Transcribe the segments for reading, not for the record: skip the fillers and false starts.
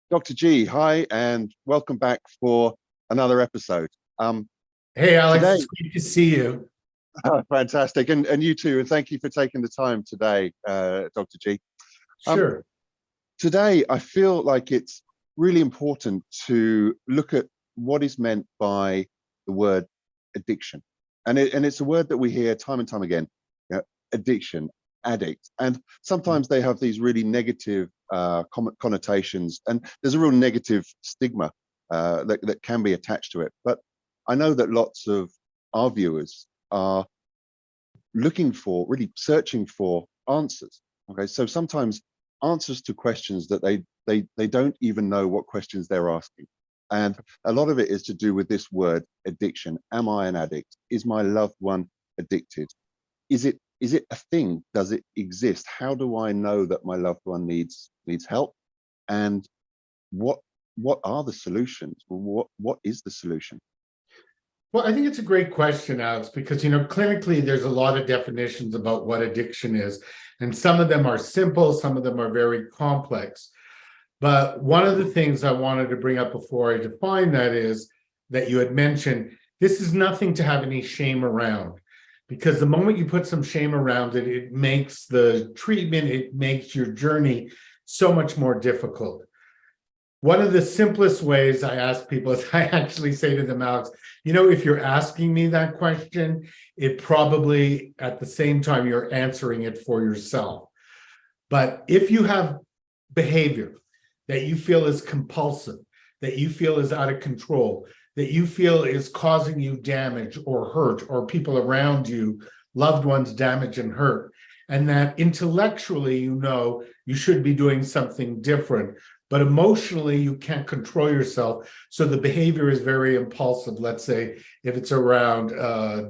Dr. G, hi, and welcome back for another episode. Um, Hey, Alex, Today, it's great to see you. fantastic, and you too, and thank you for taking the time today, Dr. G. Um, Sure. Today, I feel like it's really important to look at what is meant by the word addiction, and it's a word that we hear time and time again. Addiction, addict, and sometimes they have these really negative connotations, and there's a real negative stigma that can be attached to it. But I know that lots of our viewers are looking for, really searching for answers. Okay, so sometimes answers to questions that they don't even know what questions they're asking. And a lot of it is to do with this word addiction. Am I an addict? Is my loved one addicted? Is it a thing? Does it exist? How do I know that my loved one needs help? And what what are the solutions? What is the solution? Well, I think it's a great question, Alex, because clinically there's a lot of definitions about what addiction is, and some of them are simple, some of them are very complex. But one of the things I wanted to bring up before I define that is that you had mentioned this is nothing to have any shame around, because the moment you put some shame around it, it makes the treatment, it makes your journey so much more difficult. One of the simplest ways I ask people is I actually say to them, Alex, if you're asking me that question, it probably at the same time you're answering it for yourself. But if you have behavior that you feel is compulsive, that you feel is out of control, that you feel is causing you damage or hurt, or people around you, loved ones, damage and hurt, and that intellectually you should be doing something different, but emotionally you can't control yourself, so the behavior is very impulsive. Let's say if it's around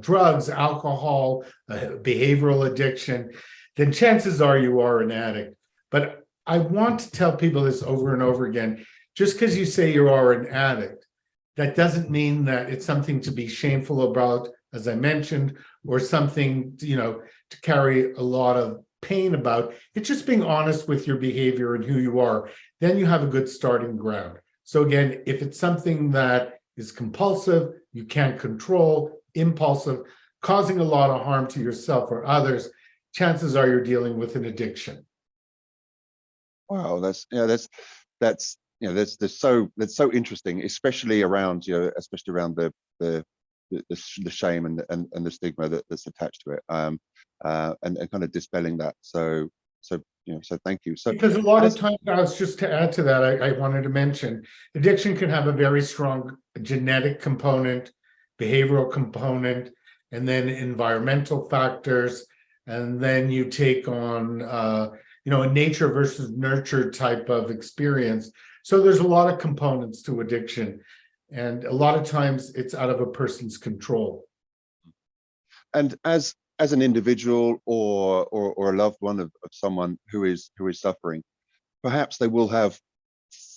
drugs, alcohol, behavioral addiction, then chances are you are an addict. But I want to tell people this over and over again. Just because you say you are an addict, that doesn't mean that it's something to be shameful about, as I mentioned, or something, to carry a lot of pain about. It's just being honest with your behavior and who you are. Then you have a good starting ground. So again, if it's something that is compulsive, you can't control, impulsive, causing a lot of harm to yourself or others, chances are you're dealing with an addiction. Wow, that's so interesting, especially around especially around the shame and the stigma that's attached to it, and kind of dispelling that. So thank you. So Because a lot of as times, Alex, just to add to that, I wanted to mention addiction can have a very strong genetic component, behavioral component, and then environmental factors. And then you take on, a nature versus nurture type of experience. So there's a lot of components to addiction. And a lot of times it's out of a person's control. and as an individual or a loved one of someone who is suffering, perhaps they will have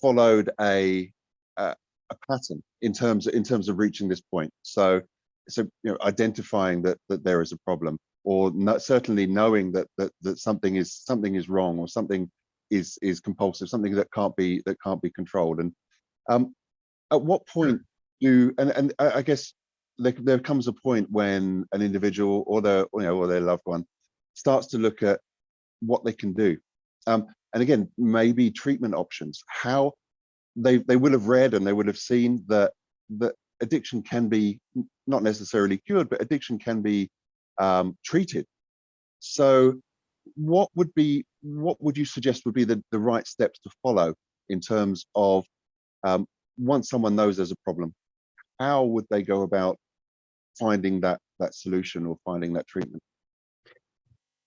followed a pattern in terms of reaching this point. So identifying that there is a problem, or certainly knowing that something is wrong, or something is compulsive, something that can't be controlled. And at what point do and I guess there comes a point when an individual or their loved one starts to look at what they can do. And again, maybe treatment options. How they will have read and they will have seen that addiction can be not necessarily cured, but addiction can be treated. So what would you suggest would be the right steps to follow in terms of, once someone knows there's a problem, how would they go about finding that solution or finding that treatment?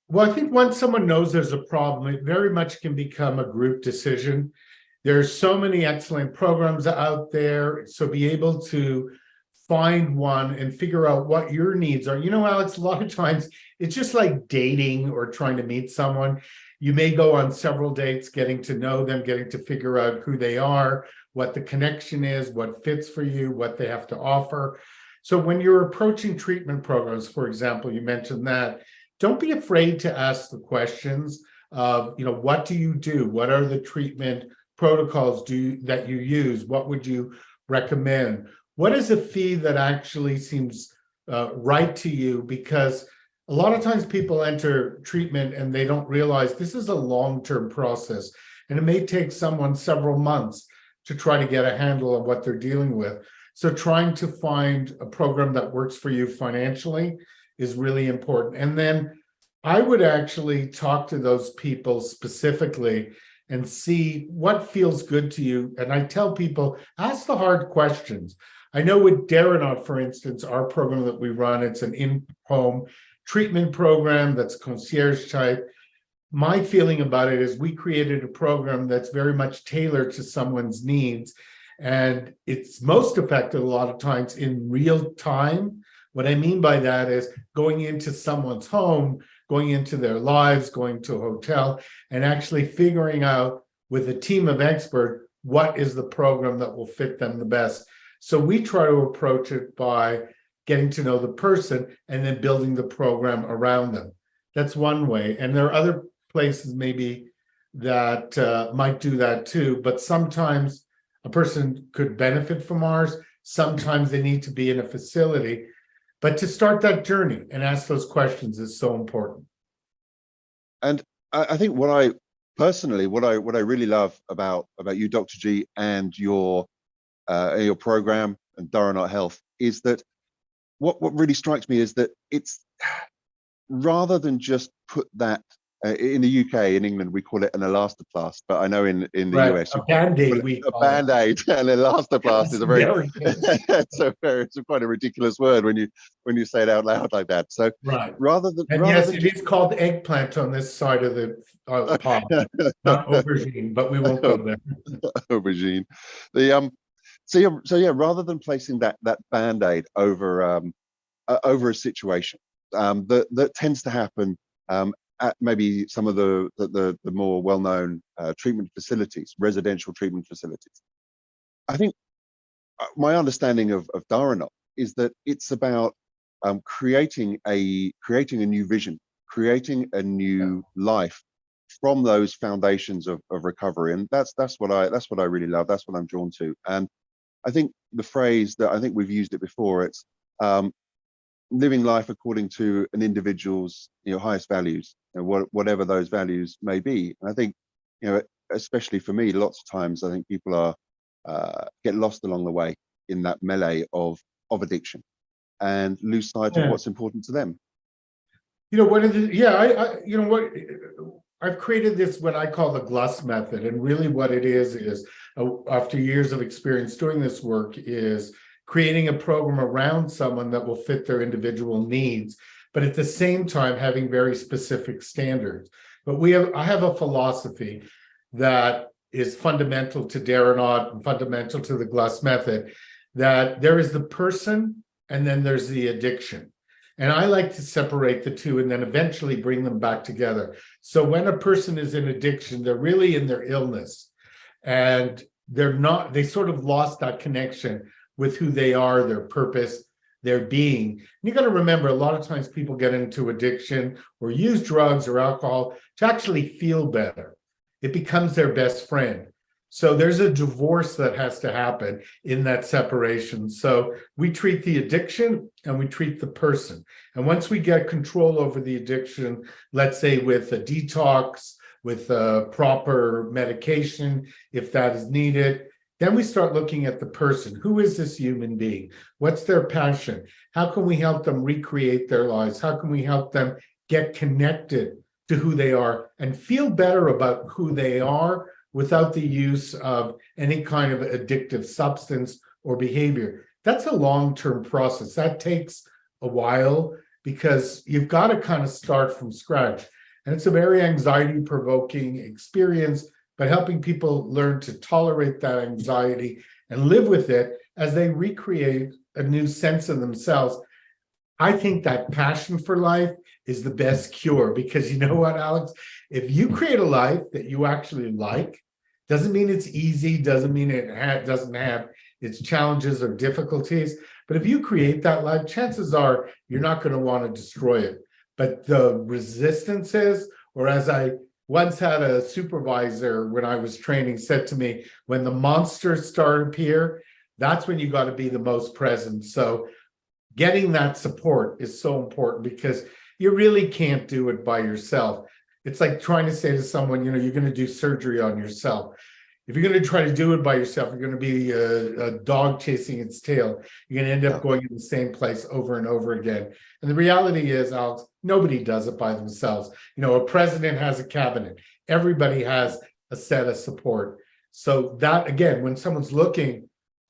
Well, I think once someone knows there's a problem, it very much can become a group decision. There's so many excellent programs out there. So be able to find one and figure out what your needs are. Alex, a lot of times it's just like dating or trying to meet someone. You may go on several dates, getting to know them, getting to figure out who they are, what the connection is, what fits for you, what they have to offer. So when you're approaching treatment programs, for example, you mentioned that, don't be afraid to ask the questions of, what do you do? What are the treatment protocols that you use? What would you recommend? What is a fee that actually seems right to you? Because a lot of times people enter treatment and they don't realize this is a long-term process, and it may take someone several months to try to get a handle on what they're dealing with. So trying to find a program that works for you financially is really important. And then I would actually talk to those people specifically and see what feels good to you. And I tell people, ask the hard questions. I know with Daranaut, for instance, our program that we run, it's an in-home treatment program that's concierge type. My feeling about it is we created a program that's very much tailored to someone's needs. And it's most effective a lot of times in real time. What I mean by that is going into someone's home, going into their lives, going to a hotel, and actually figuring out with a team of experts what is the program that will fit them the best. So we try to approach it by getting to know the person and then building the program around them. That's one way. And there are other places maybe that might do that too, but sometimes a person could benefit from ours. Sometimes they need to be in a facility. But to start that journey and ask those questions is so important. And I think what I really love about you, Dr. G, and your program and Daranaut Health is that what really strikes me is that it's rather than just put that in the UK, in England, we call it an elastoplast, but I know in the US, a Band-Aid, a Band-Aid. An elastoplast is a very it's quite a ridiculous word when you say it out loud like that. So rather than it is called eggplant on this side of the pod, not aubergine, but we won't go there. Aubergine. Rather than placing that Band-Aid over a situation that tends to happen at maybe some of the more well-known treatment facilities, residential treatment facilities. I think my understanding of Daranaut is that it's about creating a new vision, creating a new life from those foundations of recovery, and that's what I really love. That's what I'm drawn to. And I think the phrase that I think we've used it before, it's living life according to an individual's highest values, whatever those values may be. And I think especially for me, lots of times I think people are get lost along the way in that melee of addiction and lose sight of what's important to them. I've created this, what I call the GLUS method, and really what it is after years of experience doing this work is creating a program around someone that will fit their individual needs, but at the same time having very specific standards. But I have a philosophy that is fundamental to Daranaut and fundamental to the GLUS method, that there is the person and then there's the addiction. And I like to separate the two and then eventually bring them back together. So when a person is in addiction, they're really in their illness and they sort of lost that connection with who they are, their purpose, their being. And you got to remember, a lot of times people get into addiction or use drugs or alcohol to actually feel better. It becomes their best friend. So there's a divorce that has to happen in that separation. So we treat the addiction and we treat the person. And once we get control over the addiction, let's say with a detox, with a proper medication, if that is needed, then we start looking at the person. Who is this human being? What's their passion? How can we help them recreate their lives? How can we help them get connected to who they are and feel better about who they are without the use of any kind of addictive substance or behavior? That's a long-term process. That takes a while because you've got to kind of start from scratch. And it's a very anxiety-provoking experience, but helping people learn to tolerate that anxiety and live with it as they recreate a new sense of themselves. I think that passion for life is the best cure, because you know what, Alex? If you create a life that you actually like, doesn't mean it's easy, doesn't mean it doesn't have its challenges or difficulties, but if you create that life, chances are you're not going to want to destroy it. But the resistances, or as I once had a supervisor when I was training said to me, when the monsters start to appear, that's when you got to be the most present. So getting that support is so important because you really can't do it by yourself. It's like trying to say to someone, you're going to do surgery on yourself. If you're going to try to do it by yourself, you're going to be a dog chasing its tail. You're going to end up going in the same place over and over again. And the reality is, Alex, nobody does it by themselves. A president has a cabinet. Everybody has a set of support. So that, again, when someone's looking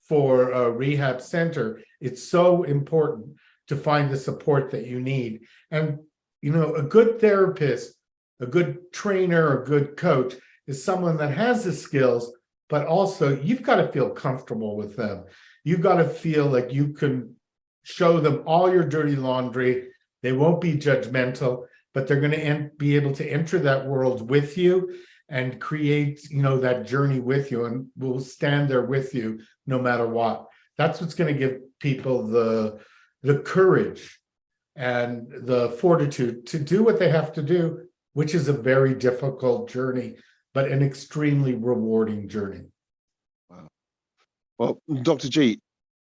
for a rehab center, it's so important to find the support that you need. And, a good therapist, a good trainer, a good coach is someone that has the skills, but also you've got to feel comfortable with them. You've got to feel like you can show them all your dirty laundry. They won't be judgmental, but they're going to be able to enter that world with you and create, that journey with you, and will stand there with you no matter what. That's what's going to give people the courage and the fortitude to do what they have to do, which is a very difficult journey, but an extremely rewarding journey. Wow. Well, Dr. G,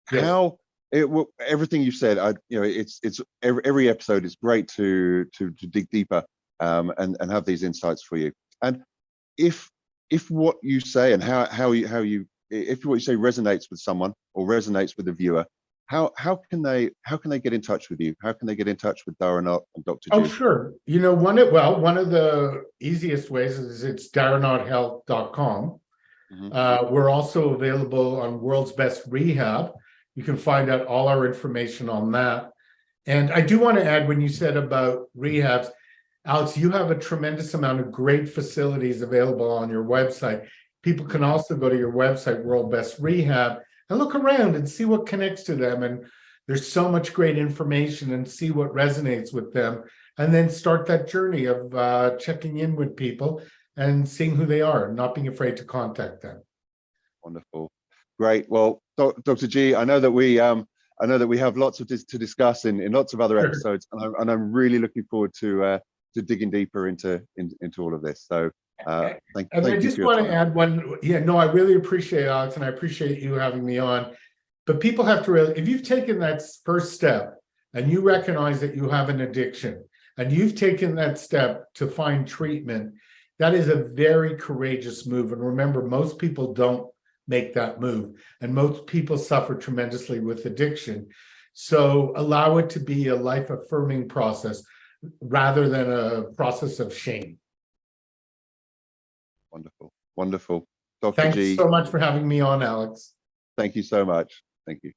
Yes. everything you said, it's every episode is great to dig deeper and have these insights for you. And if what you say and how you if what you say resonates with someone or resonates with the viewer, how can they get in touch with you? How can they get in touch with Darren and Dr. G? Oh, sure. One of the easiest ways is it's darrenotthealth.com. We're also available on Worlds Best Rehab. You can find out all our information on that. And I do want to add, when you said about rehabs, Alex, you have a tremendous amount of great facilities available on your website. People can also go to your website, World Best Rehab, and look around and see what connects to them. And there's so much great information, and see what resonates with them. And then start that journey of checking in with people and seeing who they are, and not being afraid to contact them. Wonderful. Great. Well, Dr. G, I know that we have lots to discuss in lots of other episodes, and I'm really looking forward to digging deeper into all of this. So thank you. I just want to add one. I really appreciate it, Alex, and I appreciate you having me on. But people have to realize, if you've taken that first step and you recognize that you have an addiction, and you've taken that step to find treatment, that is a very courageous move. And remember, most people don't make that move, and most people suffer tremendously with addiction. So allow it to be a life-affirming process rather than a process of shame. Wonderful. Wonderful. Dr. Thanks G, so much for having me on, Alex. thank you so much. Thank you.